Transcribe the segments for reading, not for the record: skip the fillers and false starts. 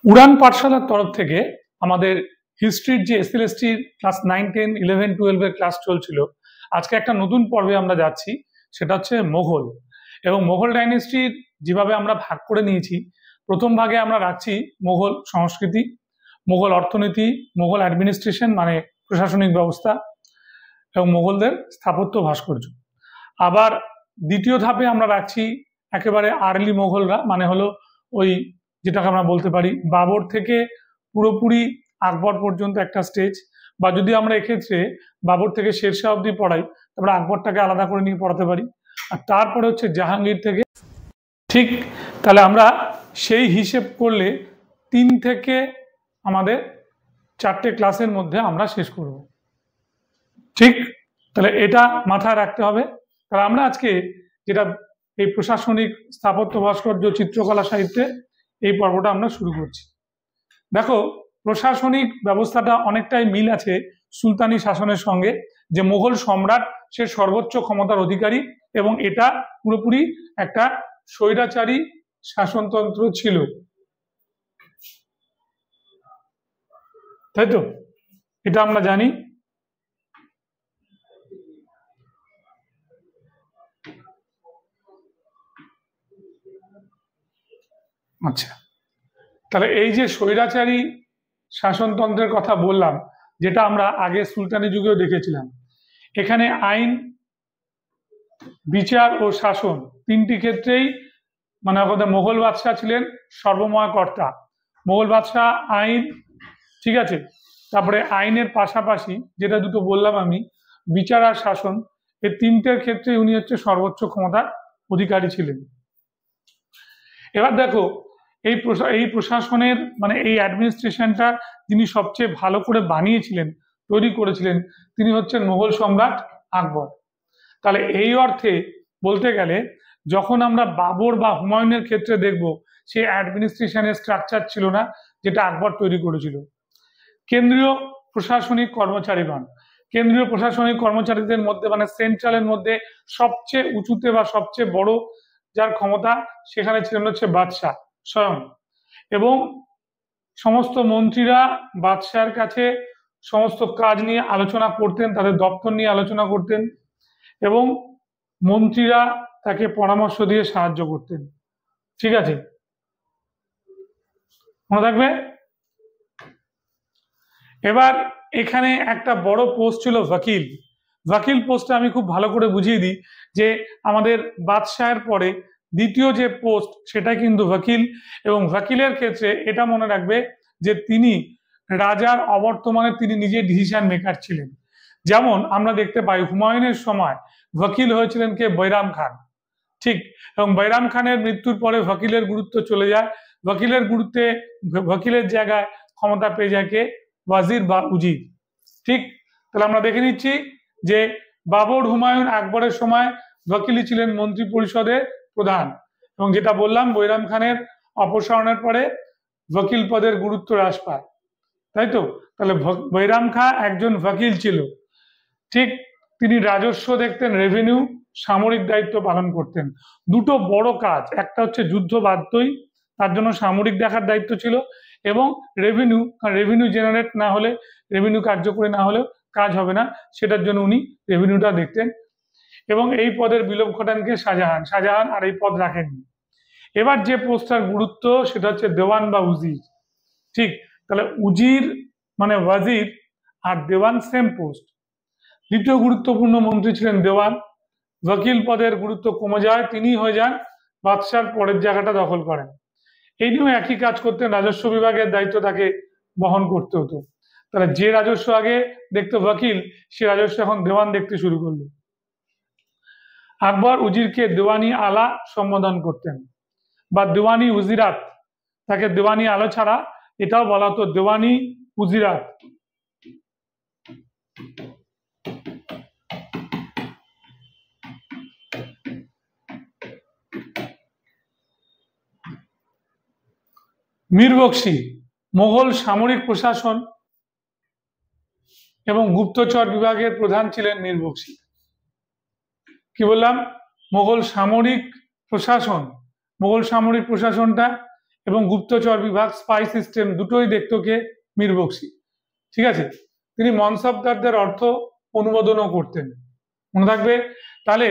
উড়ান পাঠশালার তরফ থেকে আমাদের হিস্ট্রির যে এসএলএসটি ক্লাস 9, 10, 11, 12 এর ক্লাস চলছিল, আজকে একটা নতুন পর্বে আমরা যাচ্ছি। সেটা হচ্ছে মোগল এবং মোগল ডাইনেস্টির যেভাবে আমরা ভাগ করে নিয়েছি। প্রথম ভাগে আমরা রাখছি মোগল সংস্কৃতি, মোগল অর্থনীতি, মোগল অ্যাডমিনিস্ট্রেশন মানে প্রশাসনিক ব্যবস্থা এবং মোগলদের স্থাপত্য ভাস্কর্য। আবার দ্বিতীয় ধাপে আমরা রাখছি একেবারে আর্লি মোগলরা, মানে হলো ওই যেটাকে আমরা বলতে পারি বাবর থেকে পুরোপুরি আকবর পর্যন্ত একটা স্টেজ, বা যদি আমরা এক্ষেত্রে বাবর থেকে শেরশাহ অব্দি পড়াই তারপরে আকবরটাকে আলাদা করে নিয়ে পড়াতে পারি। আর তারপরে হচ্ছে জাহাঙ্গীর থেকে, ঠিক তাহলে আমরা সেই হিসেব করলে 3 থেকে আমাদের 4টে ক্লাসের মধ্যে আমরা শেষ করব। ঠিক, তাহলে এটা মাথায় রাখতে হবে। তাহলে আমরা আজকে যেটা এই প্রশাসনিক স্থাপত্য ভাস্কর্য চিত্রকলা সাহিত্যে এই পর্বটা আমরা শুরু করছি। দেখো, প্রশাসনিক ব্যবস্থাটা অনেকটাই মিল আছে সুলতানি শাসনের সঙ্গে, যে মোগল সম্রাট সে সর্বোচ্চ ক্ষমতার অধিকারী এবং এটা পুরোপুরি একটা স্বৈরাচারী শাসনতন্ত্র ছিল, তাই তো? এটা আমরা জানি। আচ্ছা, তাহলে এই যে স্বৈরাচারী শাসনতন্ত্রের কথা বললাম, যেটা আমরা আগে সুলতানি যুগেও দেখেছিলাম, এখানে আইন, বিচার ও শাসন তিনটি ক্ষেত্রেই মানে আমাদের মোগল বাদশাহ ছিলেন সর্বময় কর্তা। মোগল বাদশাহ আইন, ঠিক আছে, তারপরে আইনের পাশাপাশি যেটা দুটো বললাম আমি, বিচার আর শাসন, এই তিনটের ক্ষেত্রে উনি হচ্ছে সর্বোচ্চ ক্ষমতার অধিকারী ছিলেন। এবার দেখো, এই প্রশাসনের মানে এই অ্যাডমিনিস্ট্রেশনটা যিনি সবচেয়ে ভালো করে বানিয়েছিলেন, তৈরি করেছিলেন, তিনি হচ্ছেন মোগল সম্রাট আকবর। তাহলে এই অর্থে বলতে গেলে যখন আমরা বাবর বা হুমায়ুনের ক্ষেত্রে দেখব, সেই অ্যাডমিনিস্ট্রেশনের স্ট্রাকচার ছিল না যেটা আকবর তৈরি করেছিল। কেন্দ্রীয় প্রশাসনিক কর্মচারীগণ, কেন্দ্রীয় প্রশাসনিক কর্মচারীদের মধ্যে মানে সেন্ট্রালের মধ্যে সবচেয়ে উঁচুতে বা সবচেয়ে বড় যার ক্ষমতা সেখানে ছিলেন হচ্ছে বাদশাহ স্বয়ং, এবং সমস্ত মন্ত্রীরা বাদশাহের কাছে সমস্ত কাজ নিয়ে আলোচনা করতেন, তাদের দপ্তর নিয়ে আলোচনা করতেন এবং মন্ত্রীরা তাকে পরামর্শ দিয়ে সাহায্য করতেন। ঠিক আছে, মনে থাকবে। এবার এখানে একটা বড় পোস্ট ছিল ওয়াকিল। ওয়াকিল পোস্টটা আমি খুব ভালো করে বুঝিয়ে দিই যে আমাদের বাদশাহের পরে দ্বিতীয় যে পোস্ট সেটা কিন্তু ওয়াকিল, এবং ওয়াকিলের ক্ষেত্রে এটা মনে রাখবে যে তিনি রাজার অবর্তমানে তিনি নিজে ডিসিশন মেকার ছিলেন। যেমন আমরা দেখতে পাই হুমায়ুনের সময় ওয়াকিল হয়েছিলেন কে, বৈরাম খান। ঠিক, এবং বৈরাম খানের মৃত্যুর পরে ওয়াকিলের গুরুত্ব চলে যায়। ওয়াকিলের জায়গায় ক্ষমতা পেয়ে যায় কে, ওয়াজির বা উজির। ঠিক, তাহলে আমরা দেখে নিচ্ছি যে বাবর, হুমায়ুন, আকবরের সময় ওয়াকিলই ছিলেন মন্ত্রী পরিষদের প্রধান, এবং যেটা বললাম বৈরাম খানের অপসারণের পরে ওয়াকিল পদের গুরুত্ব হ্রাস পায়, তাই তো? তাহলে বৈরাম খাঁ একজন ওয়াকিল ছিল। ঠিক, তিনি রাজস্ব দেখতেন, রেভিনিউ, সামরিক দায়িত্ব পালন করতেন। দুটো বড় কাজ, একটা হচ্ছে যুদ্ধ বাধ্যই, তার জন্য সামরিক দেখার দায়িত্ব ছিল, এবং রেভিনিউ জেনারেট না হলে, রেভিনিউ কার্যকরী না হলে কাজ হবে না, সেটার জন্য উনি রেভিনিউটা দেখতেন। এবং এই পদের বিলোপ ঘটান কে, শাহজাহান আর এই পদ রাখেননি। এবার যে পোস্টটার গুরুত্ব সেটা হচ্ছে দেওয়ান বা উজির। ঠিক, তাহলে উজির মানে ওয়াজির আর দেওয়ান সেম পোস্ট। দ্বিতীয় গুরুত্বপূর্ণ মন্ত্রী ছিলেন দেওয়ান। ওয়াকিল পদের গুরুত্ব কমে যায়, তিনি হয়ে যান বাদশার পরের জায়গাটা দখল করেন। এই নিয়েও একই কাজ করতেন, রাজস্ব বিভাগের দায়িত্ব তাকে বহন করতে হতো। তাহলে যে রাজস্ব আগে দেখতো ওয়াকিল, সে রাজস্ব এখন দেওয়ান দেখতে শুরু করলো। আকবর উজিরকে দেওয়ানি আলা সম্বোধন করতেন বা দেওয়ানি উজিরাত, তাকে দেওয়ানি আলো ছাড়া এটাও বলা হতো দেওয়ানি উজিরাত। মীর বখশি মোগল সামরিক প্রশাসন এবং গুপ্তচর বিভাগের প্রধান ছিলেন মীর বখশি। কি বললাম? মোগল সামরিক প্রশাসনটা এবং গুপ্তচর বিভাগ, স্পাই সিস্টেম দুটোই দেখতো কে? মীর বখশি। ঠিক আছে, তিনি মনসবদারদের অর্থ অনুমোদনও করতেন, মনে থাকবে। তাহলে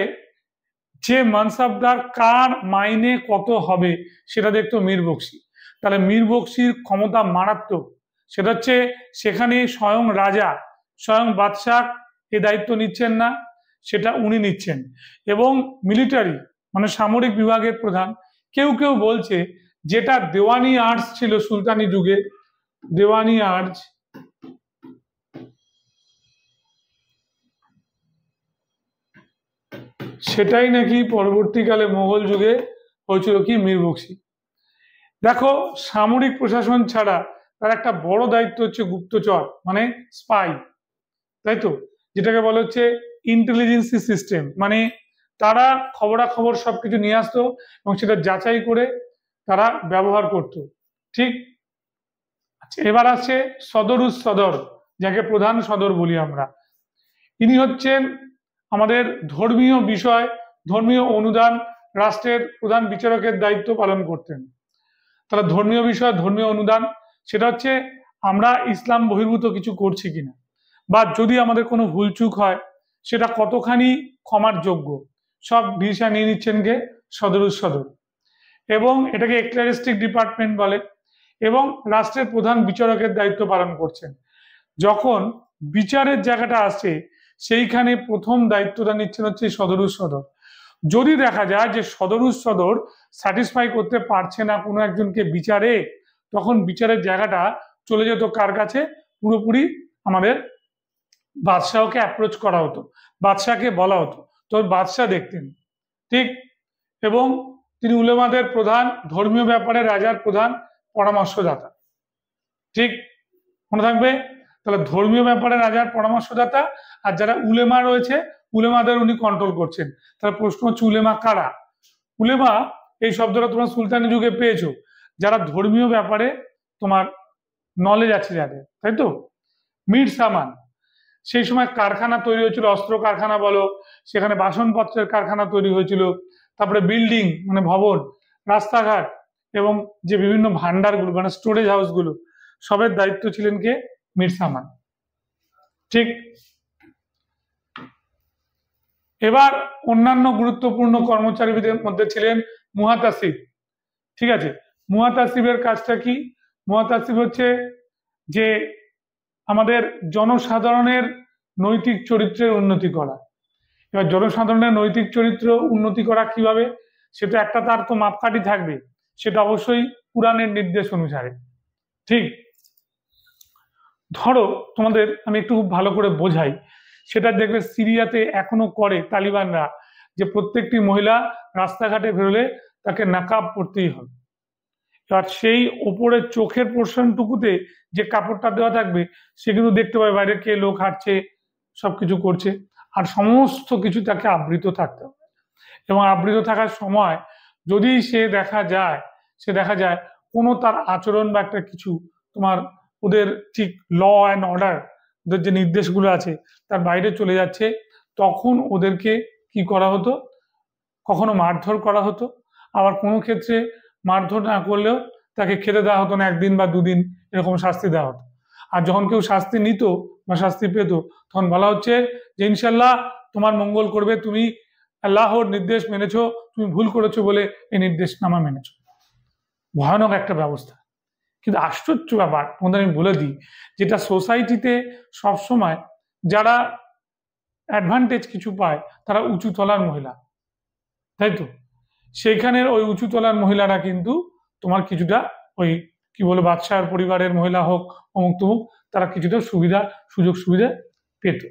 যে মানসাবদার কার মাইনে কত হবে সেটা দেখতো মীর বখশি। তাহলে মীর বখশির ক্ষমতা মারাত্মক। সেটা হচ্ছে সেখানে স্বয়ং রাজা, স্বয়ং বাদশাহ এ দায়িত্ব নিচ্ছেন না, সেটা উনি নিচ্ছেন। এবং মিলিটারি মানে সামরিক বিভাগের প্রধান, কেউ কেউ বলছে যেটা দেওয়ানি আর্টস ছিল সুলতানি যুগে, দেওয়ানি আর্টস, সেটাই নাকি পরবর্তীকালে মোগল যুগে হয়েছিল কি? মীর বখশি। দেখো, সামরিক প্রশাসন ছাড়া তার একটা বড় দায়িত্ব হচ্ছে গুপ্তচর মানে স্পাই, তাই তো, যেটাকে বলা হচ্ছে ইন্টেলিজেন্সি সিস্টেম। মানে তারা খবরাখবর সবকিছু নিয়ে আসতো এবং সেটা যাচাই করে তারা ব্যবহার করত। ঠিক। আচ্ছা, এবার আছে সদরুস সদর, যাকে প্রধান সদর বলি আমরা। ইনি হচ্ছেন আমাদের ধর্মীয় বিষয়, ধর্মীয় অনুদান রাষ্ট্রের প্রধান বিচারকের দায়িত্ব পালন করতেন। তাহলে ধর্মীয় বিষয়, ধর্মীয় অনুদান, সেটা হচ্ছে আমরা ইসলাম বহির্ভূত কিছু করছি কিনা, বা যদি আমাদের কোনো ভুলচুক হয় সেটা কতখানি ক্ষমার যোগ্য, সব ভিসা নিয়ে নিচ্ছেন কে? সদরুস সদর। এবং এটাকে এক্লারিস্টিক ডিপার্টমেন্ট বলে, এবং রাষ্ট্রের প্রধান বিচারকের দায়িত্ব পালন করছেন। যখন বিচারের জায়গাটা আসে সেইখানে প্রথম দায়িত্বটা নিচ্ছেন হচ্ছে সদরুস সদর। যদি দেখা যায় যে সদরুস সদর স্যাটিসফাই করতে পারছে না কোনো একজনকে বিচারে, তখন বিচারের জায়গাটা চলে যেত কার কাছে? পুরোপুরি আমাদের বাদশাহকে অ্যাপ্রোচ করা হতো, বাদশাহকে বলা হতো, তো বাদশাহ দেখতেন। ঠিক। এবং তিনি উলেমাদের প্রধান, ধর্মীয় ব্যাপারে রাজার প্রধান পরামর্শদাতা। ঠিক, মনে থাকবে। তাহলে ধর্মীয় ব্যাপারে রাজার পরামর্শদাতা, আর যারা উলেমা রয়েছে উলেমাদের উনি কন্ট্রোল করছেন। তাহলে প্রশ্ন হচ্ছে উলেমা কারা? উলেমা এই শব্দটা তোমরা সুলতানি যুগে পেয়েছো, যারা ধর্মীয় ব্যাপারে তোমার নলেজ আছে যাদের, তাই তো। মির সামান, সেই সময় কারখানা তৈরি হয়েছিল, অস্ত্র কারখানা বলো, সেখানে বাসনপত্রের কারখানা তৈরি হয়েছিল, তারপরে বিল্ডিং মানে ভবন, রাস্তাঘাট এবং যে বিভিন্ন ভান্ডারগুলো মানে স্টোরেজ হাউসগুলো, সবের দায়িত্ব ছিলেন কে? মির সামান। ঠিক। এবার অন্যান্য গুরুত্বপূর্ণ কর্মচারীদের মধ্যে ছিলেন মুহাতাসিব। ঠিক আছে, মুহাতাসিবের কাজটা কি? মুহাতাসিব হচ্ছে যে আমাদের জনসাধারণের নৈতিক চরিত্রের উন্নতি করা। এবার জনসাধারণের নৈতিক চরিত্র উন্নতি করা কিভাবে, সেটা একটা তার তো মাপকাঠি থাকবে, সেটা অবশ্যই কুরআনের নির্দেশ অনুসারে। ঠিক। ধরো তোমাদের আমি একটু ভালো করে বোঝাই, সেটা দেখবে সিরিয়াতে এখনো করে তালিবানরা, যে প্রত্যেকটি মহিলা রাস্তাঘাটে বেরোলে তাকে নাকাব পরতেই হবে। এবার সেই ওপরের চোখের পোর্শনটুকুতে যে কাপড়টা দেওয়া থাকবে সে কিন্তু দেখতে পাবে বাইরে কে লোক হাঁটছে, সবকিছু করছে, আর সমস্ত কিছু তাকে আবৃত থাকতে হবে। এবং আবৃত থাকার সময় যদি সে দেখা যায় কোনো তার আচরণ বা একটা কিছু তোমার ওদের ঠিক ল অ্যান্ড অর্ডার, ওদের যে নির্দেশগুলো আছে তার বাইরে চলে যাচ্ছে, তখন ওদেরকে কি করা হতো? কখনো মারধর করা হতো, আবার কোনো ক্ষেত্রে মারধর না করলেও তাকে খেতে দেওয়া হতো না, একদিন বা দুদিন এরকম শাস্তি দেওয়া হতো। আর যখন কেউ শাস্তি নিত বা শাস্তি পেত, তখন বলা হচ্ছে যে ইনশাল্লাহ তোমার মঙ্গল করবে, তুমি আল্লাহর নির্দেশ মেনেছো, তুমি ভুল করেছো বলে এই নির্দেশনামা মেনেছো। ভয়ানক একটা ব্যবস্থা। কিন্তু আশ্চর্য ব্যাপার তোমাদের আমি বলে দিই, যেটা সোসাইটিতে সবসময় যারা অ্যাডভান্টেজ কিছু পায় তারা উঁচু তলার মহিলা, তাই তো। সেইখানের ওই উঁচু তলার মহিলারা কিন্তু তোমার কিছুটা ওই কি বলো বাদশার পরিবারের মহিলা হোক অমুক তমুক, তারা কিছুটা সুযোগ সুবিধা পেত।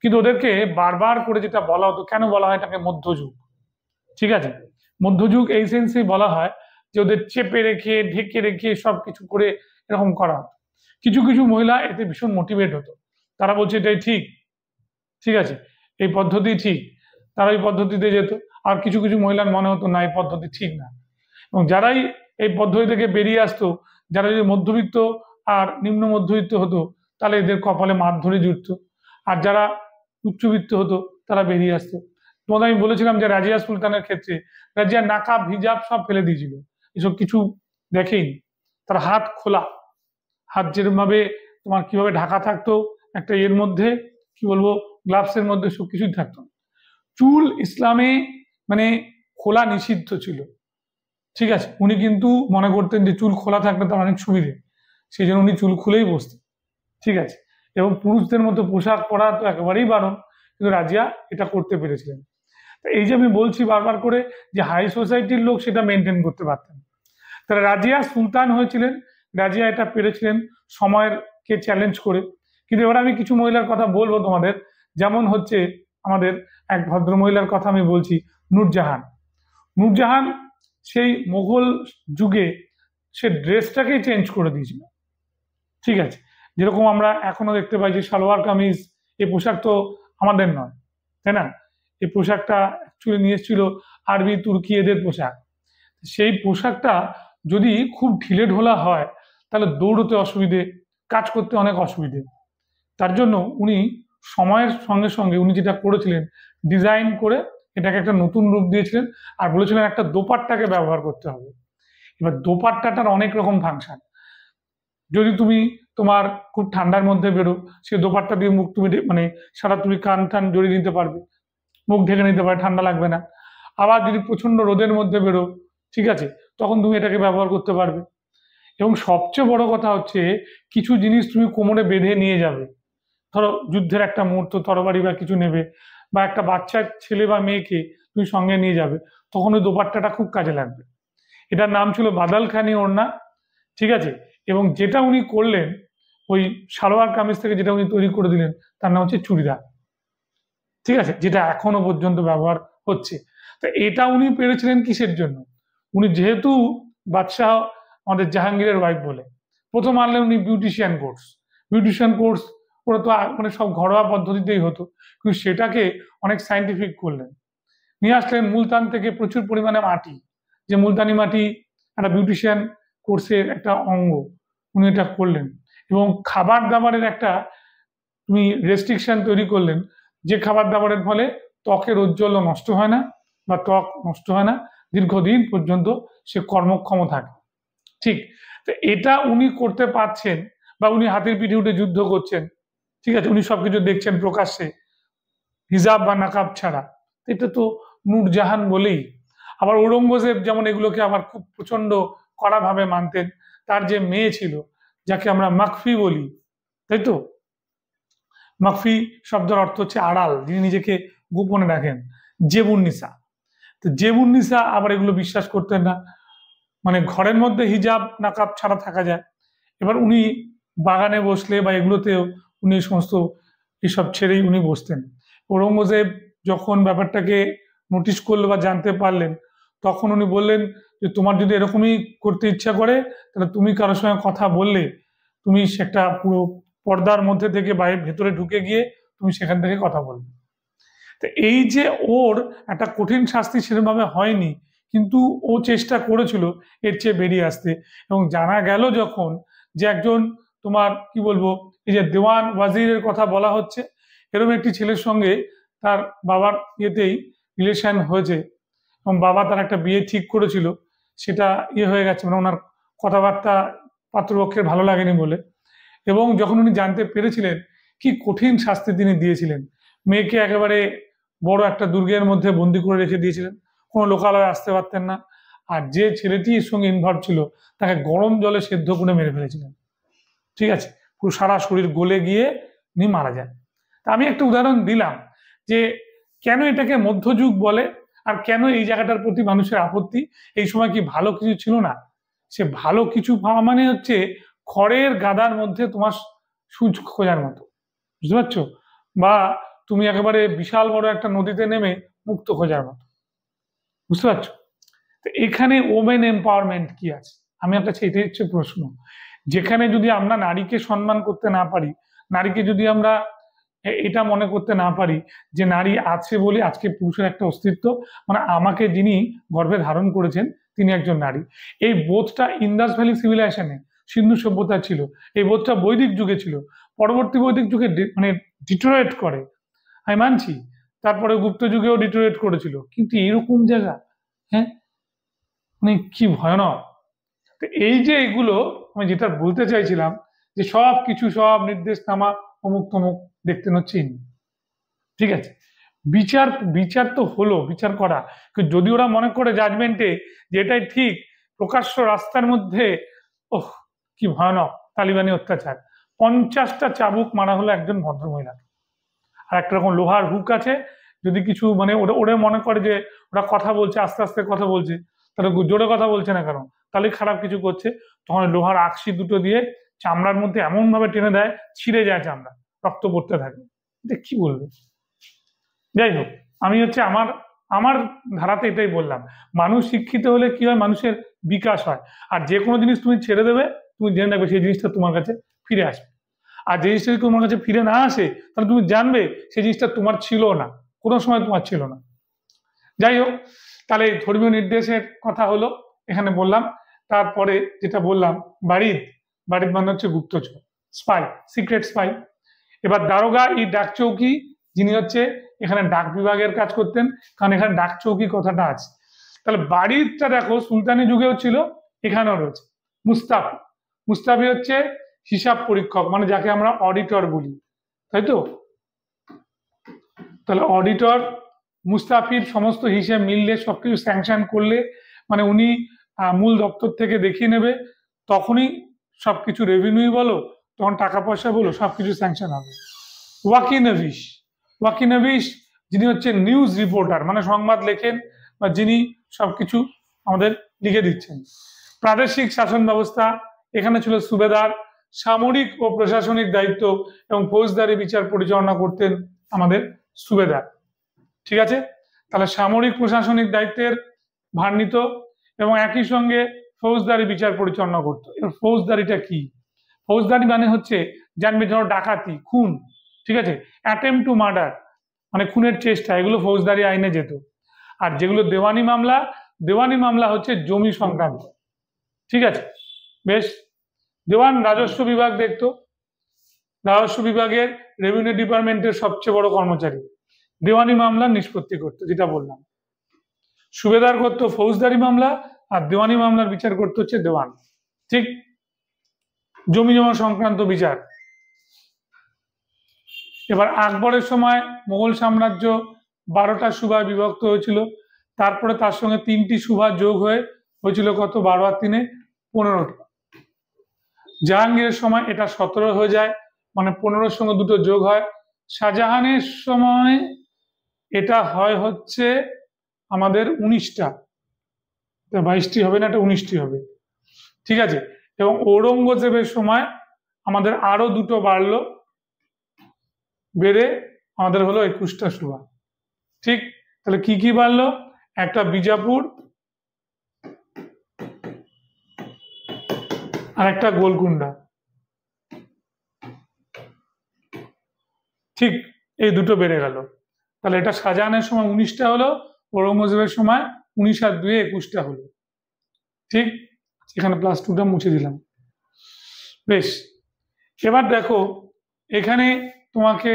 কিন্তু ওদেরকে বারবার করে যেটা বলা হতো, কেন বলা হয় এটাকে মধ্যযুগ। ঠিক আছে, মধ্যযুগ এই সেন্সেই বলা হয় যে ওদের চেপে রেখে ঢেকে রেখে সবকিছু করে এরকম করা হতো। কিছু কিছু মহিলা এতে ভীষণ মোটিভেট হতো, তারা বলছে এটাই ঠিক, ঠিক আছে এই পদ্ধতি ঠিক, তারা এই পদ্ধতিতে যেত। আর কিছু কিছু মহিলার মনে হতো না এই পদ্ধতি ঠিক না। এবং যারাই এই পদ্ধতি থেকে বেরিয়ে আসতো, যারা যদি মধ্যবিত্ত আর নিম্ন মধ্যবিত্ত হতো তাহলে এদের কপালে মারধরে জুটতো, আর যারা উচ্চবিত্ত হতো তারা বেরিয়ে আসতো। তোমাদের আমি বলেছিলাম যে রাজিয়া সুলতানের ক্ষেত্রে রাজিয়া নাকাব হিজাব সব ফেলে দিয়েছিল, এসব কিছু দেখেইনি। তার হাত খোলা, হাত যেরকমভাবে তোমার কিভাবে ঢাকা থাকতো একটা এর মধ্যে, কি বলবো, গ্লাভসের মধ্যে, সব কিছুই থাকতো। চুল ইসলামে মানে খোলা নিষিদ্ধ ছিল, ঠিক আছে। উনি কিন্তু মনে করতেন যে চুল খোলা থাকলে তার অনেক সুবিধে, সেই জন্য উনি চুল খুলেই বসতেন, ঠিক আছে। এবং পুরুষদের মতো পোশাক পরা তো একেবারেই বারণ, কিন্তু রাজিয়া এটা করতে পেরেছিলেন। এই যে আমি বলছি বারবার করে যে হাই সোসাইটির লোক সেটা মেনটেন করতে পারতেন। তাহলে রাজিয়া সুলতান হয়েছিলেন, রাজিয়া এটা পেরেছিলেন সময়েরকে চ্যালেঞ্জ করে। কিন্তু এবার আমি কিছু মহিলার কথা বলবো তোমাদের, যেমন হচ্ছে আমাদের এক ভদ্র মহিলার কথা আমি বলছি, নূরজাহান। নূরজাহান সেই মোগল যুগে সে ড্রেসটাকেই চেঞ্জ করে দিয়েছিল, ঠিক আছে। যেরকম আমরা এখনো দেখতে পাই যে সালোয়ার কামিজ, এই পোশাক তো আমাদের নয়, তাই না। এই পোশাকটা অ্যাকচুয়ালি নিয়ে এসেছিল আরবি, তুর্কি, এদের পোশাক। সেই পোশাকটা যদি খুব ঢিলে ঢোলা হয় তাহলে দৌড়তে অসুবিধে, কাজ করতে অনেক অসুবিধে। তার জন্য উনি সময়ের সঙ্গে সঙ্গে উনি যেটা করেছিলেন, ডিজাইন করে এটাকে একটা নতুন রূপ দিয়েছিলেন, আর বলেছিলেন একটা দোপাট্টাকে ব্যবহার করতে হবে। এবার দোপাট্টাটার অনেক রকম ফাংশন। যদি তুমি তোমার খুব ঠান্ডার মধ্যে বেরো, সে দোপাট্টা দিয়ে মুখ তুমি মানে সারা তুমি কান টান জড়িয়ে নিতে পারবে, মুখ ঢেকে নিতে পারে, ঠান্ডা লাগবে না। আবার যদি প্রচন্ড রোদের মধ্যে বেরো, ঠিক আছে, তখন তুমি এটাকে ব্যবহার করতে পারবে। এবং সবচেয়ে বড় কথা হচ্ছে কিছু জিনিস তুমি কোমরে বেঁধে নিয়ে যাবে, ধরো যুদ্ধের একটা মুহূর্ত, তরবারি বা কিছু নেবে, বা একটা বাচ্চা ছেলে বা মেয়েকে তুমি সঙ্গে নিয়ে যাবে, তখন ওই দোপাট্টাটা খুব কাজে লাগবে। এটার নাম ছিল বাদালখানি ওড়না, ঠিক আছে। এবং যেটা উনি করলেন, ওই সালোয়ার কামিজ থেকে যেটা উনি তৈরি করে দিলেন, তার নাম হচ্ছে চুড়িদার, ঠিক আছে, যেটা এখনো পর্যন্ত ব্যবহার হচ্ছে। তো এটা উনি পেরেছিলেন কিসের জন্য? উনি যেহেতু বাদশাহ আমাদের জাহাঙ্গীরের ওয়াইফ বলে, প্রথম আনলেন উনি বিউটিশিয়ান কোর্স। বিউটিশিয়ান কোর্স ওরা তো মানে সব ঘরোয়া পদ্ধতিতেই হতো, কিন্তু সেটাকে অনেক সাইন্টিফিক করলেন। নিয়ে আসলেন মুলতান থেকে প্রচুর পরিমাণে মাটি, যে মুলতানি মাটি একটা বিউটিশিয়ান কোর্সের একটা অঙ্গ, উনি এটা করলেন। এবং খাবার দাবারের একটা তুমি রেস্ট্রিকশন তৈরি করলেন, যে খাবার দাবারের ফলে ত্বকের ঔজ্জ্বল্য নষ্ট হয় না, বা ত্বক নষ্ট হয় না, দীর্ঘদিন পর্যন্ত সে কর্মক্ষম থাকে, ঠিক। তো এটা উনি করতে পারছেন, বা উনি হাতের পিঠে উঠে যুদ্ধ করছেন, ঠিক আছে, উনি সবকিছু দেখছেন প্রকাশ্যে, হিজাব বা নাকাব ছাড়া। এটা তো নূরজাহান বলেই। আবার ঔরঙ্গজেব যেমন এগুলোকে আবার খুব প্রচন্ড কড়াভাবে মানতেন। তার যে মেয়ে ছিল, যাকে আমরা মাকফি বলি, তাই তো, মাকফি শব্দের অর্থ হচ্ছে আড়াল, যিনি নিজেকে গোপনে রাখেন, জেবুন্নিসা। তো জেবুন্নিসা আবার এগুলো বিশ্বাস করতেন না, মানে ঘরের মধ্যে হিজাব নাকাব ছাড়া থাকা যায়। এবার উনি বাগানে বসলে বা এগুলোতেও উনি সমস্ত এসব ছেড়েই উনি বসতেন। ঔরঙ্গজেব যখন ব্যাপারটাকে নোটিশ করলো বা জানতে পারলেন, তখন উনি বললেন যে তোমার যদি এরকমই করতে ইচ্ছা করে, তাহলে তুমি কারোর সঙ্গে কথা বললে তুমি সেটা পুরো পর্দার মধ্যে থেকে বাইরে ভেতরে ঢুকে গিয়ে তুমি সেখান থেকে কথা বলবে। তো এই যে ওর একটা কঠিন শাস্তি সেরকমভাবে হয়নি, কিন্তু ও চেষ্টা করেছিল এর চেয়ে বেরিয়ে আসতে। এবং জানা গেল যখন যে একজন তোমার কি বলবো, এই যে দেওয়ান ওয়াজিরের কথা বলা হচ্ছে, এরকম একটি ছেলের সঙ্গে তার বাবার ইয়েতেই রিলেশন হয়েছে, এবং বাবা তার একটা বিয়ে ঠিক করেছিল, সেটা হয়ে গেছে, মানে ওনার কথাবার্তা পাত্রপক্ষের ভালো লাগেনি বলে। এবং যখন উনি জানতে পেরেছিলেন, কি কঠিন শাস্তি তিনি দিয়েছিলেন, মেয়েকে একেবারে বড় একটা দুর্গের মধ্যে বন্দি করে রেখে দিয়েছিলেন, কোনো লোকালয়ে আসতে পারতেন না। আর যে ছেলেটি এর সঙ্গে ইনভলভ ছিল, তাকে গরম জলে সেদ্ধ করে মেরে ফেলেছিলেন, ঠিক আছে, পুরো সারা শরীর গলে গিয়ে উনি মারা যান। তা আমি একটা উদাহরণ দিলাম যে কেন এটাকে মধ্যযুগ বলে, আর কেন এই জায়গাটার প্রতি মানুষের আপত্তি। এই সময় কি ভালো কিছু ছিল না? সে ভালো কিছু পাওয়া মানে হচ্ছে খড়ের গাদার মধ্যে তোমার সূচ খোঁজার মতো, বুঝতে পারছো? বা তুমি একেবারে বিশাল বড় একটা নদীতে নেমে মুক্ত খোঁজার মতো, বুঝতে পারছো? তো এখানে ওমেন এম্পাওয়ারমেন্ট কি আছে? আমি আপনার কাছে এটাই হচ্ছে প্রশ্ন। যেখানে যদি আমরা নারীকে সম্মান করতে না পারি, নারীকে যদি আমরা এটা মনে করতে না পারি যে নারী আছে বলে আজকে পুরুষের একটা অস্তিত্ব, মানে আমাকে যিনি গর্ভে ধারণ করেছেন তিনি একজন নারী, এই বোধটা ইন্দাস ভ্যালি সিভিলাইজেশনে, সিন্ধু সভ্যতা ছিল, এই বোধটা বৈদিক যুগে ছিল, পরবর্তী বৈদিক যুগে মানে ডিটোরেট করে, আমি মানছি, তারপরে গুপ্ত যুগেও ডিটোরেট করেছিল, কিন্তু এরকম জায়গা, হ্যাঁ, মানে কি ভয়ানক। তো এই যে এগুলো আমি যেটা বলতে চাইছিলাম, যে সব কিছু সব নির্দেশনামা অমুক তমুক দেখতে হচ্ছে, ঠিক আছে। বিচার বিচার তো হলো, বিচার করা, কিন্তু যদি ওরা মনে করে জাজমেন্টে যে এটাই ঠিক, প্রকাশ্য রাস্তার মধ্যে, ওহ কি ভয়ানক তালিবানি অত্যাচার, 50টা চাবুক মারা হলো একজন ভদ্রমহিলা। আর একটা রকম লোহার হুক আছে, যদি কিছু মানে ওরা ওরা মনে করে যে ওরা কথা বলছে, আস্তে আস্তে কথা বলছে, তাহলে জোরে কথা বলছে না কারণ তাহলে খারাপ কিছু করছে, তখন লোহার আকশি দুটো দিয়ে চামড়ার মধ্যে এমন ভাবে টেনে দেয়, ছিঁড়ে যায় চামড়া, রক্ত পড়তে থাকে। এটা কি বলবে? যাই হোক, আমি হচ্ছে আমার আমার ধারাতে এটাই বললাম, মানুষ শিক্ষিত হলে কি হয়, মানুষের বিকাশ হয়। আর যে কোনো জিনিস তুমি ছেড়ে দেবে, তুমি জেনে রাখবে সেই জিনিসটা তোমার কাছে ফিরে আসবে। আর যে জিনিসটা যদি তোমার কাছে ফিরে না আসে, তাহলে তুমি জানবে সেই জিনিসটা তোমার ছিল না, কোনো সময় তোমার ছিল না। যাই হোক, তাহলে ধর্মীয় নির্দেশের কথা হলো এখানে বললাম। তারপরে যেটা বললাম, বাড়ির বাড়ির মানে হচ্ছে গুপ্তচর, স্পাই, সিক্রেট স্পাই। এবার দারোগা এই ডাক চৌকি, যিনি হচ্ছে এখানে ডাক বিভাগের কাজ করতেন, কারণ এখানে ডাক চৌকি কথাটা আছে। তাহলে বাড়িরটা দেখো সুলতানি যুগেও ছিল, এখানেও রয়েছে। মুস্তাফি, মুস্তাফি হচ্ছে হিসাব পরীক্ষক, মানে যাকে আমরা অডিটর বলি, তাই তো। তাহলে অডিটর মুস্তাফির সমস্ত হিসেব মিললে, সবকিছু স্যাংশন করলে, মানে উনি মূল দপ্তর থেকে দেখিয়ে নেবে, তখনই সবকিছু রেভিনিউ বলো, তখন টাকা পয়সা বলো, সবকিছু স্যাংশন হবে। ওয়াকিনভিশ, ওয়াকিনভিশ যিনি হচ্ছে নিউজ রিপোর্টার, মানে সংবাদ লেখেন বা যিনি সবকিছু আমাদের লিখে দিচ্ছেন। প্রাদেশিক শাসন ব্যবস্থা, এখানে ছিল সুবেদার, সামরিক ও প্রশাসনিক দায়িত্ব এবং ফৌজদারি বিচার পরিচালনা করতেন আমাদের সুবেদার, ঠিক আছে। তাহলে সামরিক প্রশাসনিক দায়িত্বের ভার নিত এবং একই সঙ্গে ফৌজদারি বিচার পরিচালনা করতো। এবার ফৌজদারিটা কি? ফৌজদারি মানে হচ্ছে, জানবে ধরো ডাকাতি, খুন, ঠিক আছে, অ্যাটেম্প টু মার্ডার মানে খুনের চেষ্টা, এগুলো ফৌজদারি আইনে যেত। আর যেগুলো দেওয়ানি মামলা, দেওয়ানি মামলা হচ্ছে জমি সংক্রান্ত, ঠিক আছে। বেশ, দেওয়ান রাজস্ব বিভাগ দেখতো, রাজস্ব বিভাগের রেভিনিউ ডিপার্টমেন্টের সবচেয়ে বড় কর্মচারী, দেওয়ানি মামলা নিষ্পত্তি করতো, যেটা বললাম। সুবেদার করতো ফৌজদারি মামলা, আর দেওয়ানি মামলার বিচার করতে হচ্ছে দেওয়ান, ঠিক, জমি জমা সংক্রান্ত বিচার। এবার আকবরের সময় মোগল সাম্রাজ্য 12টা সুবায় বিভক্ত হয়েছিল, তারপরে তার সঙ্গে 3টি সুবা যোগ হয়ে হয়েছিল কত, 12 আর 3 15টা। জাহাঙ্গীরের সময় এটা 17 হয়ে যায়, মানে 15-র সঙ্গে দুটো যোগ হয়। শাহজাহানের সময় এটা হয় হচ্ছে আমাদের 19টা, 22টি হবে না, এটা 19টি হবে, ঠিক আছে। এবং ঔরঙ্গজেবের সময় আমাদের আরো দুটো বাড়লো, বেড়ে আমাদের হলো 21টা সুবা, ঠিক। তাহলে কি কি বাড়লো? একটা বিজাপুর আর একটা গোলকুন্ডা, ঠিক, এই দুটো বেড়ে গেল। তাহলে এটা শাহজাহানের সময় 19টা হলো, ঔরঙ্গজেবের সময় 19 আর 2 21টা হলো, ঠিক। এখানে +2টা মুছে দিলাম। বেশ, এবার দেখো এখানে তোমাকে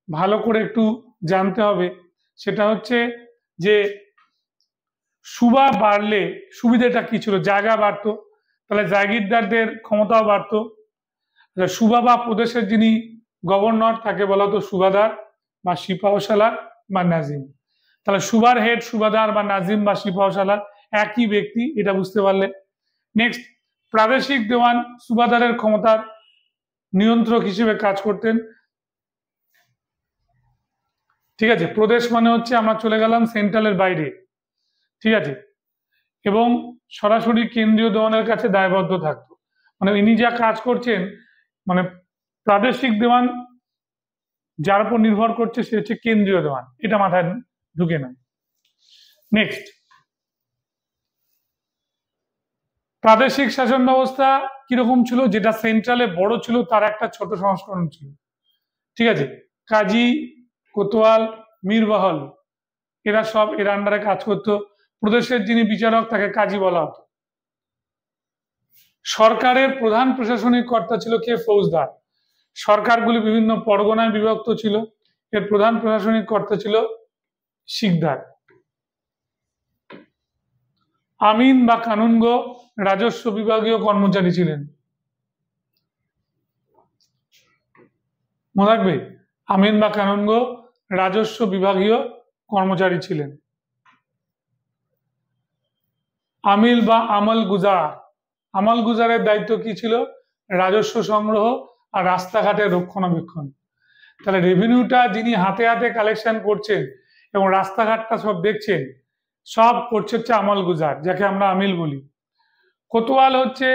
ভালো করে একটু জানতে হবে, সেটা হচ্ছে যে সুবা বাড়লে সুবিধাটা কি ছিল? জায়গা বাড়তো, তাহলে জাগিরদারদের ক্ষমতাও বাড়তো। সুবা বা প্রদেশের যিনি গভর্নর, তাকে বলা হতো সুবাদার বা সিপাহসালার বা নাজিম। তাহলে সুবার হেড সুবাদার বা নাজিম বা সিপাহসালার একই ব্যক্তি, এটা বুঝতে পারলে। নেক্সট, প্রাদেশিক দেওয়ান সুবাদারের ক্ষমতার নিয়ন্ত্রক হিসেবে কাজ করতেন, ঠিক আছে। প্রদেশ মানে হচ্ছে আমরা চলে গেলাম সেন্ট্রালের বাইরে, ঠিক আছে, এবং সরাসরি কেন্দ্রীয় দেওয়ানের কাছে দায়বদ্ধ থাকতো, মানে ইনি যা কাজ করছেন, মানে প্রাদেশিক দেওয়ান যার উপর নির্ভর করছে সে হচ্ছে কেন্দ্রীয় দেওয়ান, এটা মাথায় ঢুকে না। নেক্সট, প্রাদেশিক শাসন ব্যবস্থা কিরকম ছিল? যেটা সেন্ট্রালে বড় ছিল তার একটা ছোট সংস্করণ ছিল, ঠিক আছে। কাজী, কোতোয়াল, মীরবহল এরা সব এর আন্ডারে কাজ করতো। প্রদেশের যিনি বিচারক তাকে কাজী বলা হতো। সরকারের প্রধান প্রশাসনিক কর্তা ছিল কে? ফৌজদার। সরকারগুলি বিভিন্ন পরগনায় বিভক্ত ছিল, এর প্রধান প্রশাসনিক কর্তা ছিল সিকদার। আমিন বা কানুনগো রাজস্ব বিভাগীয় কর্মচারী ছিলেন। মনে রাখবে, আমিন বা কানুনগো রাজস্ব বিভাগীয় কর্মচারী ছিলেন। আমিল বা আমল গুজার, আমল গুজারের দায়িত্ব কি ছিল? রাজস্ব সংগ্রহ আর রাস্তাঘাটের রক্ষণাবেক্ষণ। তাহলে রেভিনিউটা যিনি হাতে হাতে কালেকশন করছেন এবং রাস্তাঘাটটা সব দেখছেন, সব করছে হচ্ছে আমল গুজার, যাকে আমরা আমিল বলি। কোতোয়াল হচ্ছে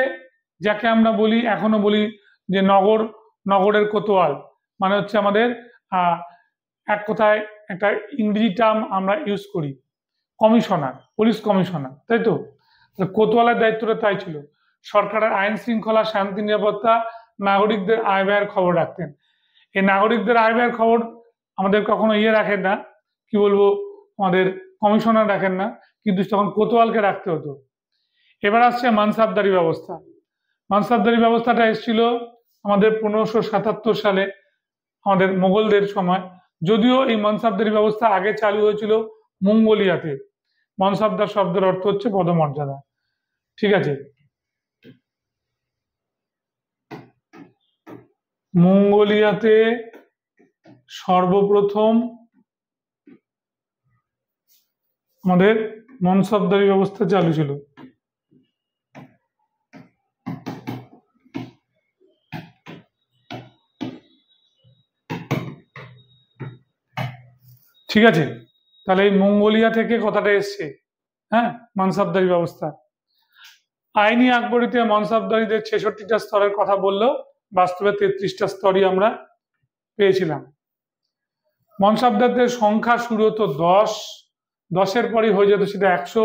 যাকে আমরা বলি, এখনো বলি যে নগরের কোতোয়াল, মানে হচ্ছে আমাদের এক কথায় একটা ইংরেজি টার্ম আমরা ইউজ করি, কমিশনার, পুলিশ কমিশনার, তাই তো? কোতোয়ালের দায়িত্বটা তাই ছিল। সরকারের আইন শৃঙ্খলা, শান্তি নিরাপত্তা, নাগরিকদের আয় ব্যয়ের খবর রাখতেন। এই নাগরিকদের আয় ব্যয়ের খবর আমাদের কখনো রাখেন না, কি বলবো, আমাদের কমিশনার রাখেন না, কিন্তু তখন কোতোয়ালকে রাখতে হতো। এবার আসছে মানসাবদারি ব্যবস্থা। মানসাবদারি ব্যবস্থাটা এসেছিল আমাদের 1577 সালে, আমাদের মোগলদের সময়। যদিও এই মানসাবদারি ব্যবস্থা আগে চালু হয়েছিল মঙ্গোলিয়াতে। মানসাবদার শব্দের অর্থ হচ্ছে পদমর্যাদা। ঠিক আছে, মঙ্গোলিয়াতে সর্বপ্রথম আমাদের মানসাবদারি ব্যবস্থা চালু ছিল। ঠিক আছে, তাহলে এই মঙ্গোলিয়া থেকে কথাটা এসছে। হ্যাঁ, মানসাবদারি ব্যবস্থা। আইনি আকবরীতে মানসাবদারিদের 66টা স্তরের কথা বললেও বাস্তবে 33টা স্তরই আমরা পেয়েছিলাম। মানসাবদারদের সংখ্যা শুরু হতো 10-10-এর পরই হয়ে যেত সেটা 100,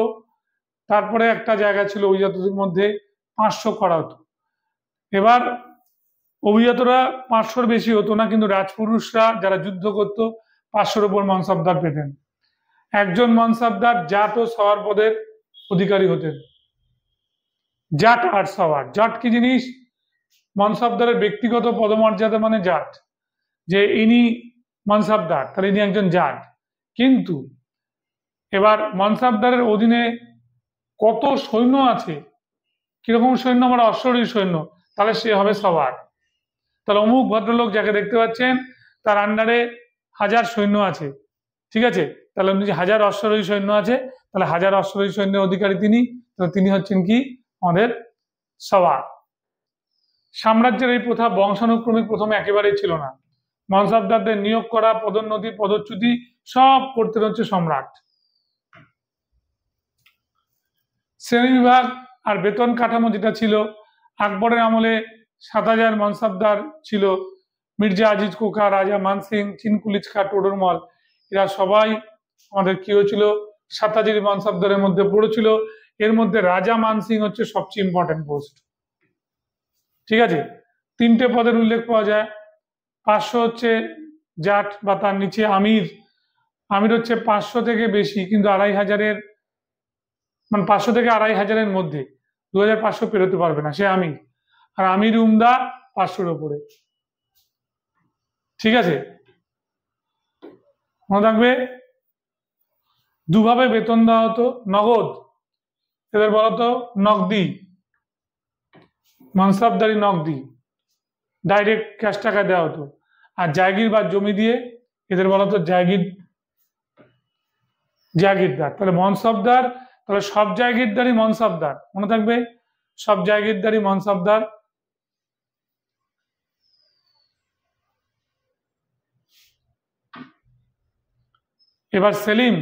তারপরে একটা জায়গা ছিল অভিজাতদের মধ্যে 500 করা হতো। এবার অভিজাতরা 500-র বেশি হতো না, কিন্তু রাজপুরুষরা যারা যুদ্ধ করত 500-র উপর মানসাবদার পেতেন। একজন মানসাবদার জাট ও সওয়ার পদের অধিকারী হতেন। জাট আর সওয়ার, জাট কি জিনিস? মানসাবদারের ব্যক্তিগত পদমর্যাদা মানে জাট, যে ইনি মানসাবদার, তাহলে ইনি একজন জাট। কিন্তু এবার মানসাবদারের অধীনে কত সৈন্য আছে, কিরকম সৈন্য? আমরা অশ্বরোহী সৈন্য, তাহলে সে হবে সওয়ার। তাহলে অমুক ভদ্রলোক যাকে দেখতে পাচ্ছেন তার আন্ডারে 1000 সৈন্য আছে, ঠিক আছে? তাহলে 1000 অশ্বারোহী সৈন্য আছে, তাহলে 1000 অশ্বারোহী সৈন্যের অধিকারী তিনি, তাহলে তিনি হচ্ছেন কি? আমাদের সওয়ার। সাম্রাজ্যের এই প্রথা বংশানুক্রমিক প্রথমে একেবারেই ছিল না। মানসাবদারদের নিয়োগ করা, পদোন্নতি, পদচ্যুতি সব করতে হচ্ছে সম্রাট। শ্রেণী বিভাগ আর বেতন কাঠামো যেটা ছিল, আকবরের আমলে 7000 মানসাবদার ছিল। মির্জা আজিজ কোকা, রাজা মানসিং, চিনকুলিচ খা, টোডরমল, এরা সবাই আমাদের কি হয়েছিল? 7000 মানসাবদারের মধ্যে পড়েছিল। এর মধ্যে রাজা মানসিং হচ্ছে সবচেয়ে ইম্পর্টেন্ট পোস্ট। ঠিক আছে, 3টে পদের উল্লেখ পাওয়া যায়। 500 হচ্ছে জাট বা তার নিচে আমির। আমির হচ্ছে 500 থেকে বেশি, কিন্তু 2500-এর, মানে 500 থেকে 2500-এর মধ্যে, 2500 পেরোতে পারবে না, সে আমির। আর আমির উমদা 500-র উপরে। ঠিক আছে, মনে রাখবে দুভাবে বেতন দেওয়া হতো। নগদ, এদের বলতো নগদি, মানসাবদারি নগদি, ডাইরেক্ট ক্যাশ টাকা দেওয়া হতো। আর জায়গির বা জমি দিয়ে, এদের বলতো জাগিরদার। তাহলে মনসবদার, তাহলে সব জায়গিরদারি মনসবদার, মনে থাকবে, সব জায়গিরদারি মনসবদার। এবার সেলিম,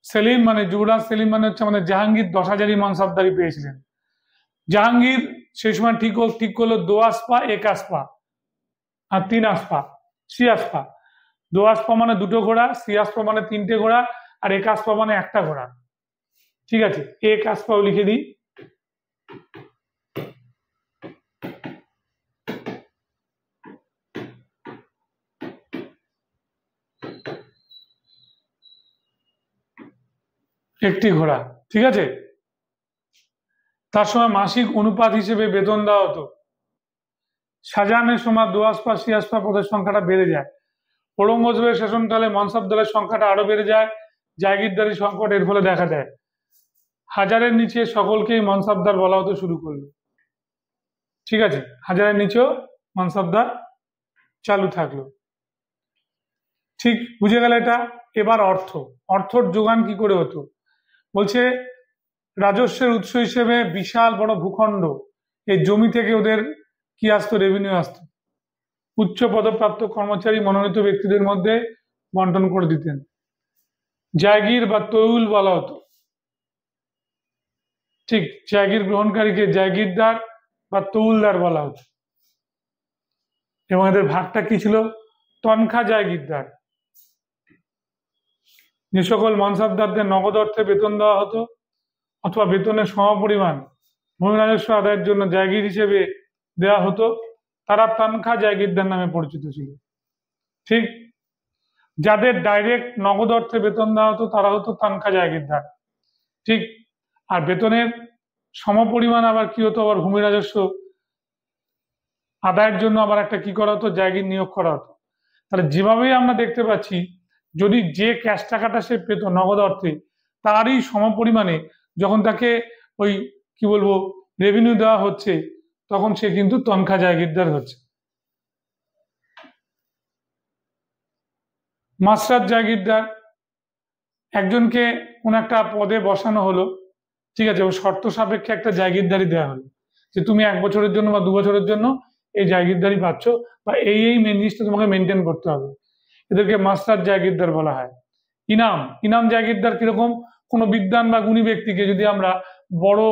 সেলিম মানে যুবরাজ সেলিম মানে হচ্ছে আমাদের জাহাঙ্গীর 10,000 মনসবদারি পেয়েছিলেন। জাহাঙ্গীর সেই সময় ঠিক করলো 2 আসপা, 1 আসপা আর 3 আসপা, 3 আসপা। 2 আসপা মানে 2টো ঘোড়া, 3 আসপা মানে 3টে ঘোড়া, আর 1 আসপা মানে 1টা ঘোড়া। ঠিক আছে, 1 আসপাও লিখে দিই। একটি ঘোড়া, ঠিক আছে। তার সময় মাসিক অনুপাত হিসেবে বেতন দেওয়া হতো। শাহজাহানের সময় 2 আসপা, 3 আসপা পদের সংখ্যাটা বেড়ে যায়। ঔরঙ্গজেবের শাসনকালে মনসবদারের সংখ্যাটা আরো বেড়ে যায়। জায়গিরদারি সংকট এর ফলে দেখা দেয়। হাজারের নিচে সকলকেই মনসাবদার বলা হতে শুরু করলো। ঠিক আছে, হাজারের নিচেও মনসাবদার চালু থাকলো। ঠিক বুঝে গেল এটা। এবার অর্থর যোগান কি করে হতো? বলছে রাজস্বের উৎস হিসেবে বিশাল বড় ভূখণ্ড, এই জমি থেকে ওদের কি আসতো? রেভিনিউ আসতো। উচ্চ পদপ্রাপ্ত কর্মচারী মনোনীত ব্যক্তিদের মধ্যে বন্টন করে দিতেন। জায়গির বা তৈউল বলা হতো। ঠিক, জায়গির গ্রহণকারীকে জায়গিরদার বা তৌলদার বলা হতো। এবং এদের ভাগটা কি ছিল? তনখা জায়গিরদার। যে সকল মনসাবদারদের নগদ অর্থে বেতন দেওয়া হতো অথবা বেতনের সমপরিমাণ ভূমি রাজস্ব আদায়ের জন্য জায়গির হিসেবে দেওয়া হতো, তারা তনখা জায়গিরদার নামে পরিচিত ছিল। ঠিক, যাদের ডাইরেক্ট নগদ অর্থে বেতন দেওয়া হতো তারা হতো তনখা জায়গিরদার। ঠিক, আর বেতনের সমপরিমাণ আবার কি হতো? আবার ভূমি রাজস্ব আদায়ের জন্য আবার একটা কি করা হতো? জায়গির নিয়োগ করা হতো। তাহলে যেভাবেই আমরা দেখতে পাচ্ছি, যদি যে ক্যাশ টাকাটা সে পেত নগদ অর্থে, তারই সমপরিমাণে যখন তাকে ওই কি বলবো রেভিনিউ দেওয়া হচ্ছে, তখন সে কিন্তু তনখা জায়গিরদার হচ্ছে। মাসরাত জায়গিরদার, একজনকে কোন একটা পদে বসানো হলো, ঠিক আছে, ও শর্ত সাপেক্ষে একটা জায়গিরদারি দেওয়া হলো যে তুমি 1 বছরের জন্য বা 2 বছরের জন্য এই জায়গিরদারি পাচ্ছ, বা এই মেন জিনিসটা তোমাকে মেনটেন করতে হবে। এদেরকে মাসরাত জায়গিরদার বলা হয়। ইনাম জায়গিরদার কিরকম? কোনো বিদ্বান বা গুণী ব্যক্তিকে যদি আমরা বড়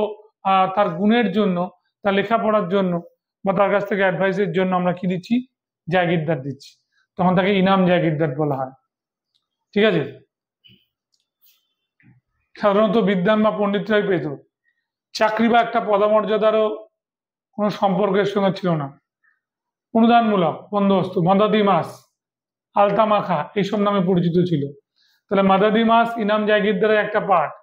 তার গুণের জন্য, তার লেখাপড়ার জন্য বা তার কাছ থেকে অ্যাডভাইসের জন্য আমরা কি দিচ্ছি? জায়গিরদার দিচ্ছি, তখন তাকে ইনাম জায়গিরদার বলা হয়। ঠিক আছে, সাধারণত বিদ্বান বা পণ্ডিতরাই পেত। চাকরি বা একটা পদমর্যাদারও কোনো সম্পর্কের সঙ্গে ছিল না। অনুদানমূলক বন্দোবস্ত, মাদাদি মাস, আলতা মাখা এইসব নামে পরিচিত ছিল। তাহলে মাদাদি মাস ইনাম জায়গিরদারের একটা পার্ট।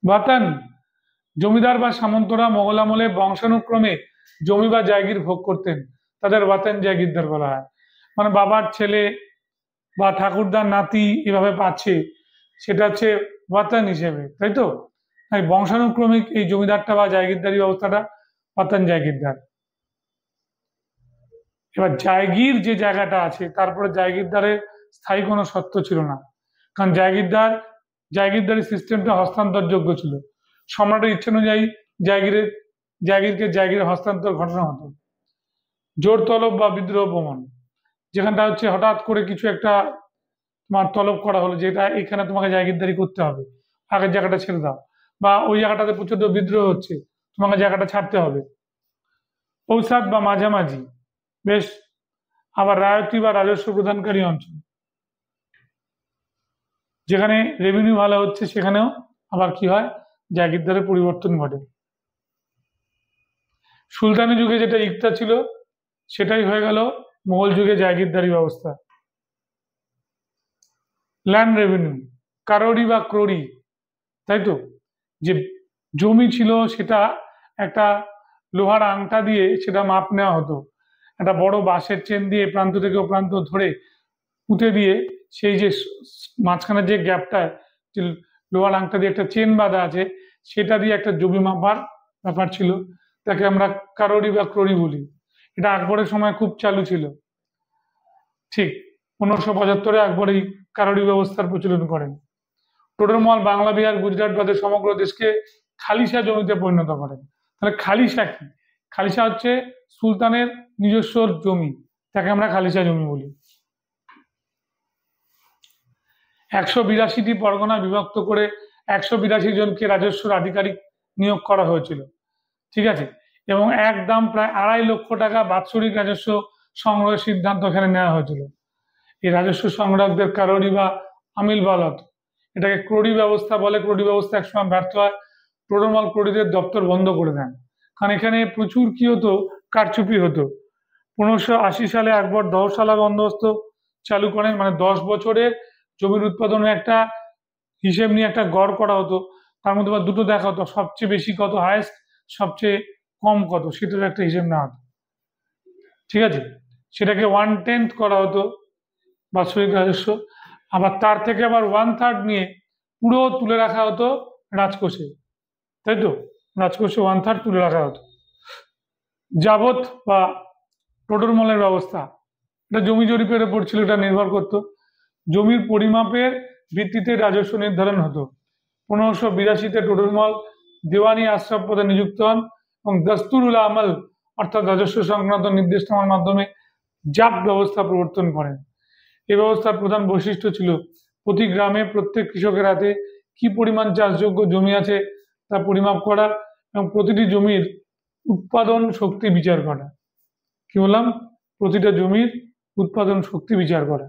বাতান, জমিদার বা সামন্তরা মোগল আমলে বংশানুক্রমে জমি বা জায়গির ভোগ করতেন, তাদের বাতান জায়গিরদার বলা হয়। মানে বাবার ছেলে বা ঠাকুরদার নাতি এভাবে পাচ্ছে, সেটা হচ্ছে বাতান হিসেবে, তাই তো? তাই বংশানুক্রমিক এই জমিদারটা বা জায়গিরদারি ব্যবস্থাটা বাতান জায়গিরদার। এবার জায়গির যে জায়গাটা আছে, তারপরে জায়গিরদারের স্থায়ী কোনো সত্ত্ব ছিল না, কারণ জায়গিরদারি সিস্টেমটা হস্তান্তরযোগ্য ছিল। সম্রাটের ইচ্ছা অনুযায়ী জায়গিরকে জায়গির হস্তান্তর ঘটনা হতো। জোর তলব বা বিদ্রোহ প্রমাণ, যেখানটা হচ্ছে হঠাৎ করে কিছু একটা তোমার তলব করা হলো, যেটা এখানে তোমাকে জায়গিরদারি করতে হবে, আগের জায়গাটা ছেড়ে দাও, বা ওই জায়গাটাতে প্রচন্ড বিদ্রোহ হচ্ছে, তোমাকে জায়গাটা ছাড়তে হবে। ঔসাদ বা মাঝামাঝি বেশ, আবার রায়তী বা রাজস্ব প্রদানকারী অঞ্চল, যেখানে রেভিনিউ ভালো হচ্ছে সেখানেও আবার কি হয়? জায়গিরদারের পরিবর্তন ঘটে। সুলতানি যুগে যেটা ইকতা ছিল, সেটাই হয়ে গেল মোগল যুগে জায়গিরদারি ব্যবস্থা। ল্যান্ড রেভিনিউ, কারোরি বা ক্রোড়ি, তাই তো? যে জমি ছিল সেটা একটা লোহার আংটা দিয়ে সেটা মাপ নেওয়া হতো, একটা বড় বাঁশের চেন দিয়ে প্রান্ত থেকে ও প্রান্ত ধরে পুঁতে দিয়ে, সেই যে মাঝখানে যে গ্যাপটা, যে লোহার আংটা দিয়ে একটা চেন বাঁধা আছে, সেটা দিয়ে একটা জমি মাপার ব্যাপার ছিল, তাকে আমরা কারোরি বা ক্রোড়ি বলি। এটা আকবরের সময় খুব চালু ছিল। ঠিক, 1575-এ আকবর এই কারোরি ব্যবস্থার প্রচলন করেন। টোডরমল বাংলা, বিহার, গুজরাট বাদে সমগ্র দেশকে খালিসা জমিতে পরিণত করেন। তাহলে খালিসা কি? খালিসা হচ্ছে সুলতানের নিজস্ব জমি, তাকে আমরা খালিসা জমি বলি। 182টি পরগনা বিভক্ত করে 182 জনকে রাজস্বর আধিকারিক নিয়োগ করা হয়েছিল। ঠিক আছে, এবং একদম প্রায় 2.5 লক্ষ টাকা বাৎসরিক রাজস্ব সংগ্রহের সিদ্ধান্ত এখানে নেওয়া হয়েছিল। এই রাজস্ব সংগ্রাহকদের কারোরি বা আমিল বলা হতো। এটাকে ক্রোড়ি ব্যবস্থা বলে। ক্রোড়ি ব্যবস্থা একসময় ব্যর্থ হয়, টোডরমল ক্রোড়িদের দপ্তর বন্ধ করে দেন, কারণ এখানে প্রচুর কি হতো? কারচুপি হতো। 1580 সালে আকবর 10 সালা বন্দোবস্ত চালু করেন, মানে 10 বছরের জমির উৎপাদনের একটা হিসেব নিয়ে একটা গড় করা হতো, তার মধ্যে আবার দুটো দেখা হতো, সবচেয়ে বেশি কত হায়েস্ট, সবচেয়ে কম কত, সেটার একটা হিসেব নেওয়া হতো। ঠিক আছে, সেটাকে 1/10 করা হতো বাৎসরিক রাজস্ব। আবার তার থেকে আবার 1/3 নিয়ে পুরো তুলে রাখা হতো রাজকোষে, তাই তো, রাজকোষে 1/3 তুলে রাখা হতো। যাবত বা টোটরমলের ব্যবস্থা, এটা জমি জরিপের উপর ছিল, এটা নির্ভর করতো। জমির পরিমাপের ভিত্তিতে রাজস্ব নির্ধারণ হতো। 1582-তে টোটরমল দেওয়ানি আশরাফ পদে নিযুক্ত হন এবং দস্তুরুল আমল অর্থাৎ রাজস্ব সংক্রান্ত নির্দেশনামার মাধ্যমে জাত ব্যবস্থা প্রবর্তন করেন। এই ব্যবস্থার প্রধান বৈশিষ্ট্য ছিল প্রতি গ্রামে প্রত্যেক কৃষকের হাতে কি পরিমাণ চাষযোগ্য জমি আছে তা পরিমাপ করা এবং প্রতিটি জমির উৎপাদন শক্তি বিচার করা। কি বললাম? প্রতিটা জমির উৎপাদন শক্তি বিচার করা।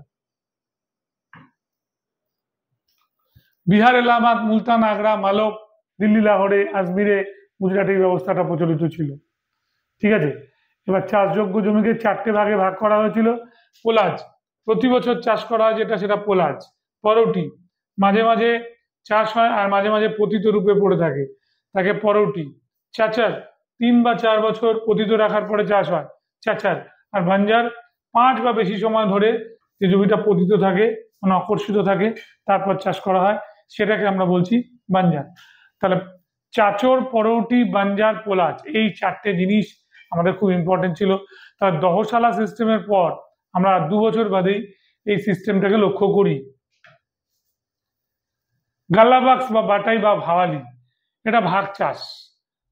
বিহার, এলাহাবাদ, মুলতান, আগ্রা, মালব, দিল্লি, লাহোরে, আজমিরে, গুজরাটে এই ব্যবস্থাটা প্রচলিত ছিল। ঠিক আছে, এবার চাষযোগ্য জমিকে 4টে ভাগে ভাগ করা হয়েছিল। পোলাজ, প্রতি বছর চাষ করা হয় যেটা, সেটা পোলাজ। পরৌটি, মাঝে মাঝে চাষ হয় আর মাঝে মাঝে পতিত রূপে পড়ে থাকে, তাকে পরৌটি। চাচার, 3 বা 4 বছর পতিত রাখার পরে চাষ হয়, চাচার। আর বাঞ্জার, 5 বা বেশি সময় ধরে যে জমিটা পতিত থাকে, মানে আকর্ষিত থাকে, তারপর চাষ করা হয়, সেটাকে আমরা বলছি বাঞ্জার। তাহলে চাচর, পরৌটি, বাঞ্জার, পোলাজ, এই 4টে জিনিস আমাদের খুব ইম্পর্টেন্ট ছিল। তার দহশালা সিস্টেমের পর আমরা 2 বছর বাদেই এই সিস্টেমটাকে লক্ষ্য করি। গাল্লাবাক্স বা বাটাই বা ভাওয়ালি, এটা ভাগ চাষ,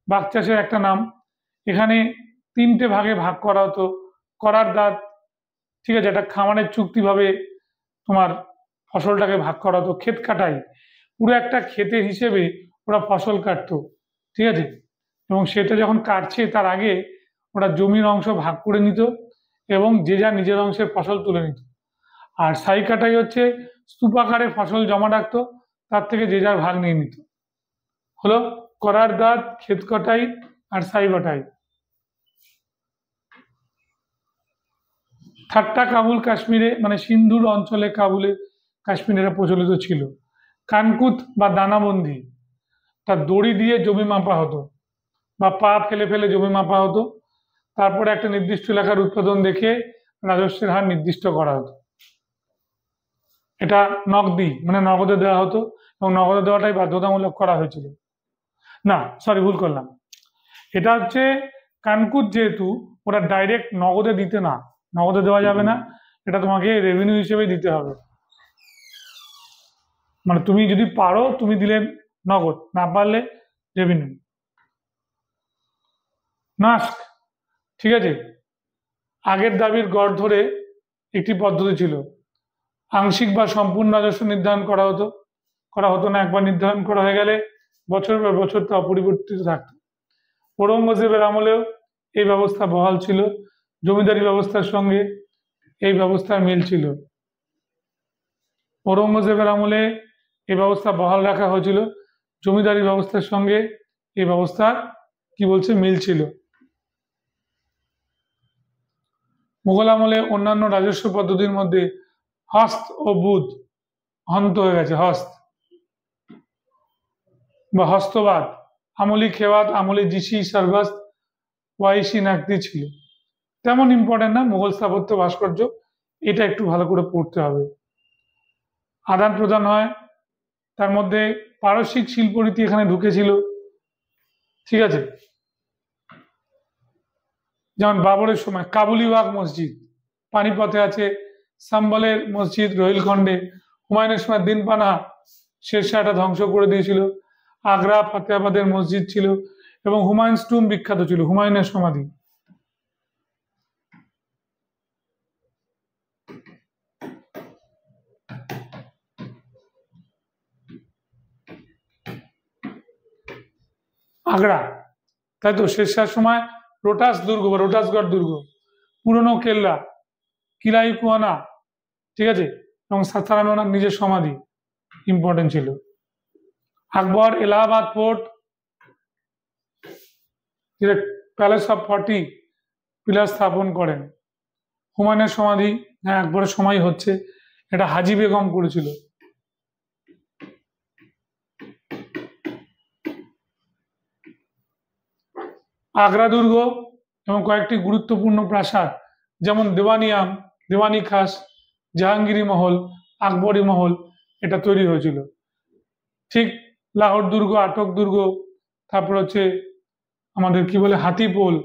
ভাগ চাষের একটা নাম। এখানে 3টে ভাগে ভাগ করা হতো। করার দাঁত, ঠিক আছে, এটা খামারের চুক্তিভাবে তোমার ফসলটাকে ভাগ করা হতো। ক্ষেত কাটাই, পুরো একটা ক্ষেতের হিসেবে ওরা ফসল কাটতো, ঠিক আছে, এবং সেটা যখন কাটছে তার আগে ওরা জমির অংশ ভাগ করে নিত এবং যে যা নিজের অংশের ফসল তুলে নিত। আর সাই কাটাই হচ্ছে স্তূপাকারে ফসল জমা রাখতো, তার থেকে যে যার ভাগ নিয়ে নিত। হলো করার দাঁত, ক্ষেত কাটাই আর সাই বাটাই। ঠাট্টা কাবুল কাশ্মীরে, মানে সিন্ধুর অঞ্চলে, কাবুলে, কাশ্মীরে প্রচলিত ছিল। কানকুত বা দানাবন্দি, তার দড়ি দিয়ে জমি মাপা হতো বা পা ফেলে ফেলে জমি মাপা হতো। তারপরে একটা নির্দিষ্ট এলাকার উৎপাদন দেখে রাজস্বের হার নির্দিষ্ট করা হতো। এটা নগদি, মানে নগদে দেওয়া হতো এবং নগদে দেওয়াটাই বাধ্যতামূলক করা হয়েছিল। না, সরি, ভুল করলাম। এটা হচ্ছে কানকুত, যেহেতু ওরা ডাইরেক্ট নগদে দিতে না, নগদে দেওয়া যাবে না, এটা তোমাকে রেভিনিউ হিসেবে দিতে হবে। মানে তুমি যদি পারো তুমি দিলে নগদ, না পারলে রেভিনিউ। নাস্ক, ঠিক আছে, আগের দাবির গড় ধরে একটি পদ্ধতি ছিল। আংশিক বা সম্পূর্ণ রাজস্ব নির্ধারণ করা হতো না। একবার নির্ধারণ করা হয়ে গেলে বছর পর বছর তা অপরিবর্তিত থাকতো। ঔরঙ্গজেবের আমলেও এই ব্যবস্থা বহাল ছিল। জমিদারি ব্যবস্থার সঙ্গে এই ব্যবস্থার মিল ছিল। ঔরঙ্গজেবের আমলে এই ব্যবস্থা বহাল রাখা হয়েছিল, জমিদারি ব্যবস্থার সঙ্গে এই ব্যবস্থার কি বলছে, মিল ছিল। মুঘল আমলে অন্যান্য রাজস্ব পদ্ধতির মধ্যে হস্ত ও বুধ হন্ত হয়ে গেছে। হস্ত বা হস্তবাদ, আমলি খেওয়াত, আমলি জিসি, সার্ভাস, ওয়াইসি, নাকদি ছিল। তেমন ইম্পর্টেন্ট না, মুঘল স্থাপত্য ভাস্কর্য, এটা একটু ভালো করে পড়তে হবে। আদান প্রদান হয়, তার মধ্যে পারসিক শিল্পরীতি এখানে ঢুকেছিল, ঠিক আছে, যেমন বাবরের সময় কাবুলিওয়াগ মসজিদ, পানিপথে আছে, সাম্বলের মসজিদ রোহিলখণ্ডে, হুমায়ুনের সময় দিনপানা শেরশাহ এটা ধ্বংস করে দিয়েছিল, আগ্রা ফাতেহাবাদের মসজিদ ছিল এবং হুমায়ুনস টুম বিখ্যাত ছিল, হুমায়ুনের সমাধি। আগ্রা, তাই তো, শেরশাহর সময় রোটাস দুর্গ বা রোটাসগড় দুর্গ, পুরনো কেল্লা, কিলাই কুয়ানা, ঠিক আছে, এবং সাতারান ওনার নিজের সমাধি ইম্পর্টেন্ট ছিল। Akbar Allahabad fort, palace of 40 pillar স্থাপন করেন। হুমায়ুনের সমাধি, হ্যাঁ, আকবরের সময় হচ্ছে, এটা হাজি বেগম করেছিল। আগ্রা দুর্গ এবং কয়েকটি গুরুত্বপূর্ণ প্রাসাদ যেমন দেওয়ানিয়াম, দেওয়ানি খাস, জাহাঙ্গীরি মহল, আকবরী মহল, এটা তৈরি হয়েছিল। ঠিক লাহোর দুর্গ, আটক দুর্গ, তারপর হচ্ছে আমাদের কি বলে হাতিপোল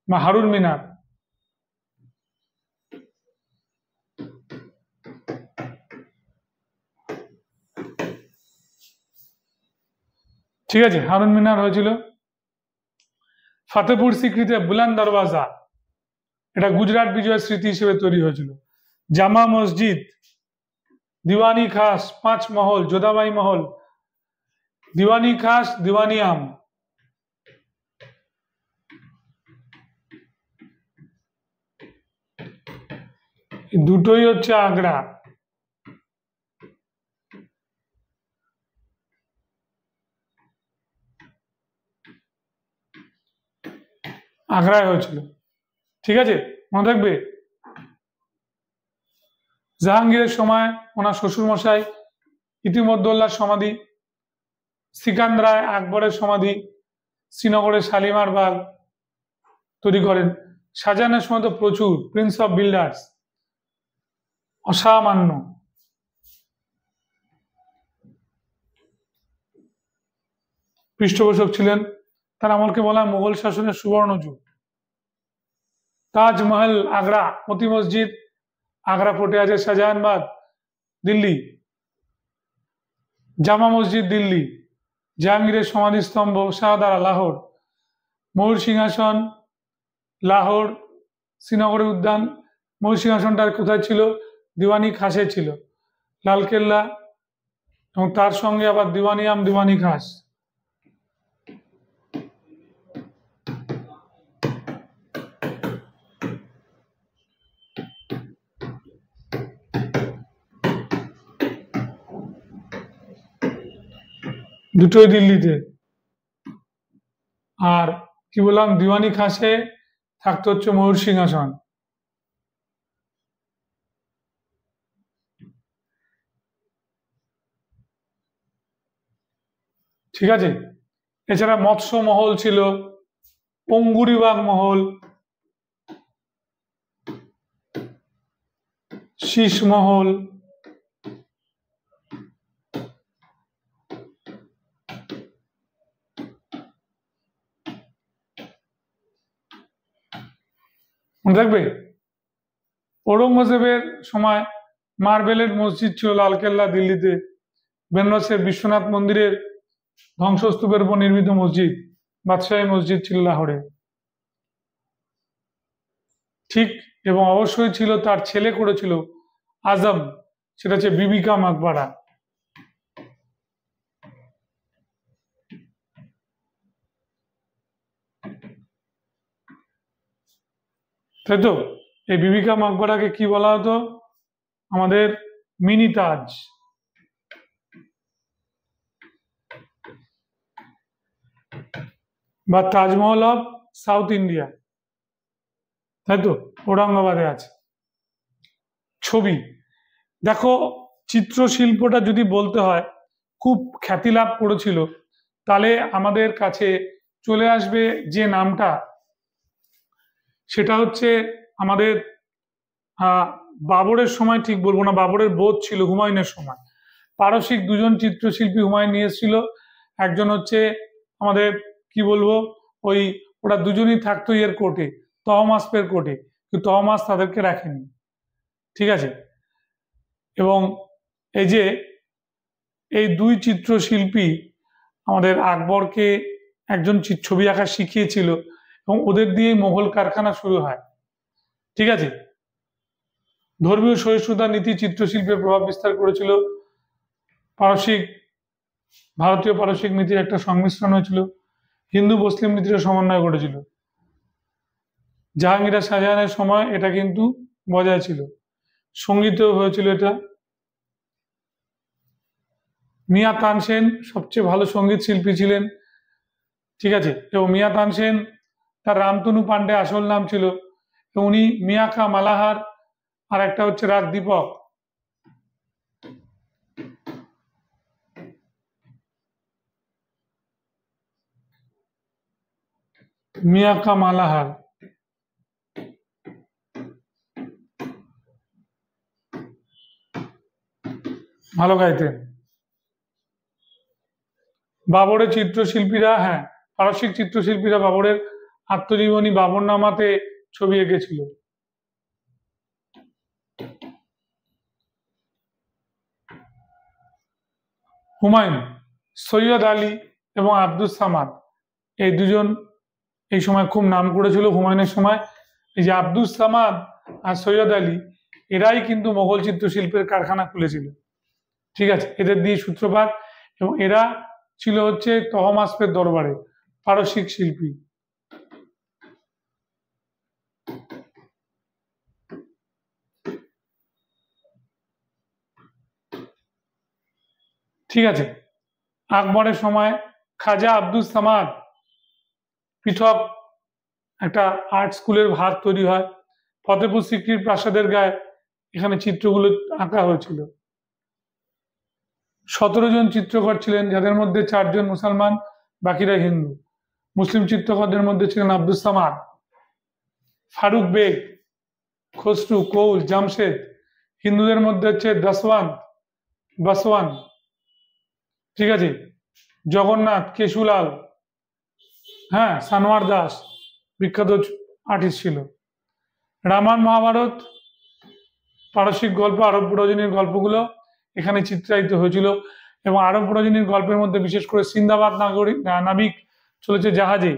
বা হারুন মিনার। ঠিক আছে, হারুন মিনার হয়েছিল। ফতেপুর সিক্রিতে বুলান দরওয়াজা, এটা গুজরাট বিজয়ের স্মৃতি হিসেবে তৈরি হয়েছিল। জামা মসজিদ, দিওয়ানি খাস, পাঁচ মহল, যোধাবাই মহল, দিওয়ানি খাস, দিওয়ানি আম, দুটোই হচ্ছে আগ্রা। আগ্রায় হয়েছিল। ঠিক আছে, মনে থাকবে। জাহাঙ্গীরের সময় ওনার শ্বশুর মশাই ইতিমদ্দৌল্লার সমাধি, সিকান্দ্রায় আকবরের সমাধি, শ্রীনগরের শালিমার বাগ তৈরি করেন। শাহজাহানের সময় তো প্রচুর, প্রিন্স অফ বিল্ডার্স, অসামান্য। পৃষ্ঠপোষক ছিলেন, তার আমলকে বলা হয় মুঘল শাসনের সুবর্ণ যুগ। তাজমহল আগ্রা, মতি মসজিদ আগ্রা ফোর্টে আছে, শাহজাহানবাগ দিল্লি, জামা মসজিদ দিল্লি, জাহাঙ্গীরের সমাধিস্তম্ভ শাহদারা লাহোর, ময়ূর সিংহাসন লাহোর, শ্রীনগরের উদ্যান। ময়ূর সিংহাসনটা কোথায় ছিল? দিওয়ানি খাসে ছিল, লালকেল্লা, এবং তার সঙ্গে আবার দিওয়ানি আম, দিওয়ানি খাস। দুটোই দিল্লিতে। আর কি বললাম, দিওয়ানি খাসে থাকতে হচ্ছে ময়ূর সিংহাসন। ঠিক আছে, এছাড়া মৎস্য মহল ছিল, অঙ্গুরিবাগ মহল, শীষ মহল, মনে থাকবে। ঔরঙ্গজেবের সময় মার্বেলের মসজিদ ছিল লালকেল্লা দিল্লিতে, বেনারসের বিশ্বনাথ মন্দিরের ধ্বংসস্তূপের উপর নির্মিত মসজিদ বাদশাহী মসজিদ ছিল লাহোরে। ঠিক, এবং অবশ্যই ছিল তার ছেলে করেছিল আজম, সেটা হচ্ছে বিবিকা মাকবারা। তাই তো, এই বিবিকা মাকবারাকে কি বলা হতো? আমাদের মিনি তাজ বা তাজমহল অফ সাউথ ইন্ডিয়া, তাই তো, ঔরঙ্গাবাদে আছে। ছবি দেখো, চিত্রশিল্পটা যদি বলতে হয় খুব খ্যাতি লাভ করেছিল, তাহলে আমাদের কাছে চলে আসবে যে নামটা, সেটা হচ্ছে আমাদের বাবরের সময়, ঠিক বলবো না, বাবরের বোধ ছিল হুমায়ুনের সময়। পারসিক দুজন চিত্রশিল্পী হুমায়ুন নিয়ে এসেছিল। একজন হচ্ছে আমাদের কি বলবো, ওই ওরা দুজনই থাকতো এর কোর্টে, তহমাস্পের কোর্টে, কিন্তু তহমাস তাদেরকে রাখেনি। ঠিক আছে, এবং এই যে এই দুই চিত্রশিল্পী আমাদের আকবরকে একজন ছবি আঁকা শিখিয়েছিল, এবং ওদের দিয়েই মোগল কারখানা শুরু হয়। ঠিক আছে, ধর্মীয় সহিষ্ণুতা নীতি চিত্রশিল্পের প্রভাব বিস্তার করেছিল। পারসিক, ভারতীয় পারসিক নীতির একটা সংমিশ্রণ হয়েছিল, হিন্দু মুসলিম নীতির সমন্বয় ঘটেছিল। জাহাঙ্গীর আর শাহজাহানের সময় এটা কিন্তু বজায় ছিল। সঙ্গীতেও হয়েছিল এটা। মিয়া তানসেন সবচেয়ে ভালো সঙ্গীত শিল্পী ছিলেন। ঠিক আছে, এবং মিয়া তানসেন, তার রামতনু পান্ডে আসল নাম ছিল, উনি মিয়াকা মালাহার, আর একটা হচ্ছে রাগ দীপক। মিয়াকা মালাহার ভালো গাইতেন। বাবরের চিত্রশিল্পীরা, হ্যাঁ, পারসিক চিত্রশিল্পীরা বাবরের আত্মজীবনী বাবরনামাতে ছবি এঁকেছিল। হুমায়ুন, সৈয়দ আলী এবং আব্দুস সামাদ, এই দুজন এই সময় খুব নাম করেছিল হুমায়ুনের সময়। এই যে আব্দুস সামাদ আর সৈয়দ আলী, এরাই কিন্তু মোগল চিত্রশিল্পের কারখানা খুলেছিল। ঠিক আছে, এদের দিয়ে সূত্রপাত, এবং এরা ছিল হচ্ছে তহমাসপের দরবারে পারসিক শিল্পী। ঠিক আছে, আকবরের সময় খাজা আব্দুস সামাদ পৃথক একটা আর্ট স্কুলের ভার তৈরি হয়। ফতেপুর সিক্রির প্রাসাদের গায়ে এখানে চিত্রগুলো আঁকা হয়েছিল। 17 জন চিত্রকর ছিলেন, যাদের মধ্যে 4 জন মুসলমান, বাকিরা হিন্দু। মুসলিম চিত্রকরদের মধ্যে ছিলেন আব্দুস সামাদ, ফারুক বেগ, খসরু, কৌল, জামশেদ। হিন্দুদের মধ্যে হচ্ছে বাসওয়ান, ঠিক আছে, জগন্নাথ, কেশুলাল, হ্যাঁ, সানোয়ার দাস বিখ্যাত আর্টিস্ট ছিল। রামায়ণ মহাভারত, পারসিক গল্প, আরব রজনীর গল্পগুলো এখানে চিত্রায়িত হয়েছিল। এবং আরব রজনীর গল্পের মধ্যে বিশেষ করে সিন্দাবাদ নাবিক চলেছে জাহাজে,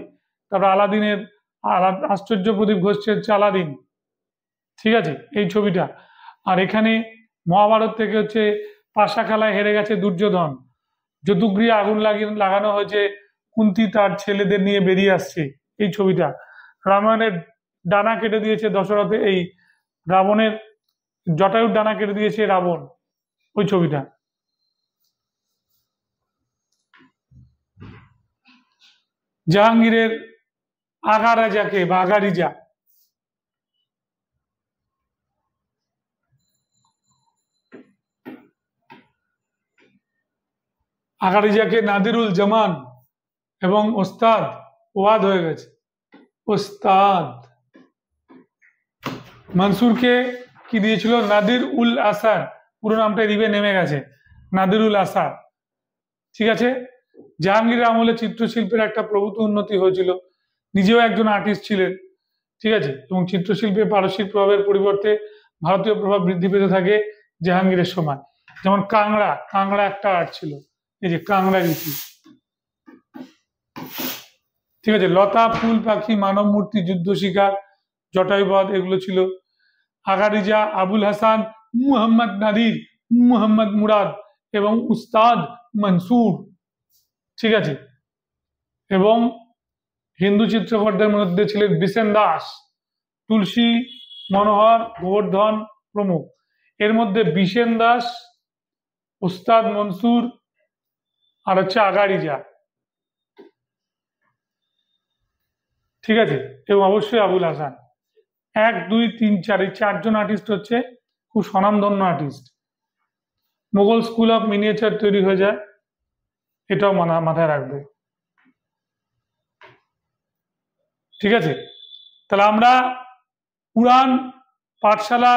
তারপর আলাদিনের আশ্চর্য প্রদীপ ঘষছে হচ্ছে আলাদিন। ঠিক আছে, এই ছবিটা। আর এখানে মহাভারত থেকে হচ্ছে পাশা খেলায় হেরে গেছে দুর্যোধন, যদুগৃহে আগুন লাগানো হয়েছে, কুন্তী তার ছেলেদের নিয়ে বেরিয়ে আসছে, এই ছবিটা। রামায়ণের ডানা কেটে দিয়েছে দশরথে, এই রাবণের জটায়ুর ডানা কেটে দিয়েছে রাবণ, ওই ছবিটা। জাহাঙ্গীরের আগা রাজাকে বা আগারিজা, আগারিজাকে নাদিরুল জামান এবং ওস্তাদ ওয়াদ হয়ে গেছে। ওস্তাদ মনসুরকে কি দিয়েছিল? নাদির উল আসার, পুরো নামটা রিবে নেমে গেছে, নাদির উল আসার। ঠিক আছে, জাহাঙ্গীরের আমলে চিত্রশিল্পের একটা প্রভূত উন্নতি হয়েছিল, নিজেও একজন আর্টিস্ট ছিলেন। ঠিক আছে, এবং চিত্রশিল্পে পারসিক প্রভাবের পরিবর্তে ভারতীয় প্রভাব বৃদ্ধি পেতে থাকে জাহাঙ্গীরের সময়। যেমন কাংড়া একটা আর্ট ছিল, এই যে কাংড়া রীতি। ঠিক আছে, লতা, ফুল, পাখি, মানব মূর্তি, যুদ্ধ শিকার, জটায়ুবধ, এগুলো ছিল। আগারিজা, আবুল হাসান, মুহাম্মদ নাদির, মুহাম্মদ মুরাদ এবং উস্তাদ মনসুর। ঠিক আছে, এবং হিন্দু চিত্রকরদের মধ্যে ছিলেন বিসেন দাস, তুলসী মনোহর, গোবর্ধন প্রমুখ। এর মধ্যে বিসেন দাস, উস্তাদ মনসুর আর হচ্ছে আগারিজা। ঠিক আছে, এবং অবশ্যই আবুল হাসান। 1, 2, 3, 4 এই 4 জন আর্টিস্ট হচ্ছে খুব স্বনামধন্য artist. Mughal school of miniature তৈরি হয়ে যায়, এটাও মাথায় রাখবে। ঠিক আছে, তাহলে আমরা পুরাণ পাঠশালা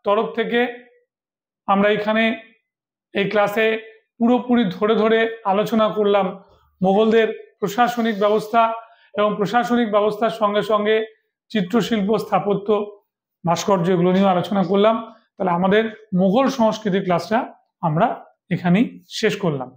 তরফ থেকে আমরা এখানে এই ক্লাসে পুরোপুরি ধরে ধরে আলোচনা করলাম মোগলদের প্রশাসনিক ব্যবস্থা, এবং প্রশাসনিক ব্যবস্থার সঙ্গে সঙ্গে চিত্রশিল্প, স্থাপত্য, ভাস্কর্য, এগুলো নিয়ে আলোচনা করলাম। তাহলে আমাদের মোগল সংস্কৃতি ক্লাসটা আমরা এখানেই শেষ করলাম।